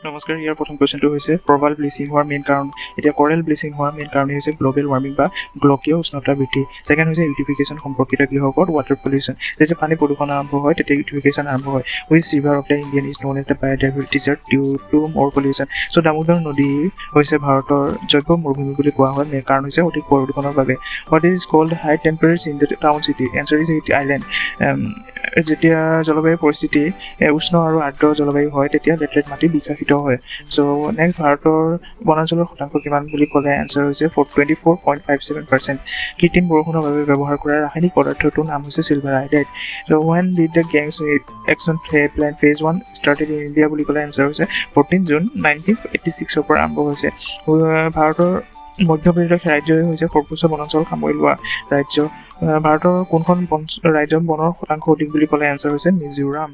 নমস্কাৰ, ইয়াৰ প্ৰথম কুৱেশ্যনটো হৈছে প্ৰবাল ব্লিচিং হোৱাৰ মেইন কাৰণ। এতিয়া কৰেল ব্লিচিং হোৱাৰ মেইন কাৰণেই হৈছে গ্ল'বেল ৱাৰ্মিং বা গোলকীয় উষ্ণতা বৃদ্ধি। ছেকেণ্ড হৈছে ইউটিফিকেশ্যন সম্পৰ্কিত কিহৰ ওপৰত? Water pollution. যেতিয়া পানী প্ৰদূষণ আৰম্ভ হয় তেতিয়া ইউটিফিকেশ্যন আৰম্ভ হয়। Which river of the Indian is known as the biodiversity reserve due to more pollution. So' Damodar নদী হৈছে ভাৰতৰ জৈৱ মৰুভূমি বুলি কোৱা হয়। মেইন কাৰণ হৈছে অধিক প্ৰদূষণৰ বাবে। What is called high temperature in the town city? Answer is it island. যেতিয়া জলবায়ুৰ পৰিস্থিতি উষ্ণ আৰু আৰ্দ্ৰ জলবায়ু হয় তেতিয়া লেটেৰাইট মাটি বিকশিত হয়। চ' নেক্সট, ভাৰতৰ বনাঞ্চলৰ শতাংশ কিমান বুলি ক'লে এনচাৰ হৈছে 24.57%। কৃত্ৰিম বৰষুণৰ বাবে ব্যৱহাৰ কৰা ৰাসায়নিক পদাৰ্থটোৰ নাম হৈছে silver iodide. So' when did the Ganges action plan phase 1 started in India বুলি ক'লে এনচাৰ হৈছে 14 জুন 1986 পৰা আৰম্ভ হৈছে। ভাৰতৰ মধ্যপ্ৰদেশ ৰাজ্যই হৈছে সৰ্বোচ্চ বনাঞ্চল সামৰি লোৱা ৰাজ্য। ভাৰতৰ কোনখন ৰাজ্যত বনৰ শতাংশ অধিক বুলি ক'লে এনচাৰ হৈছে মিজোৰাম।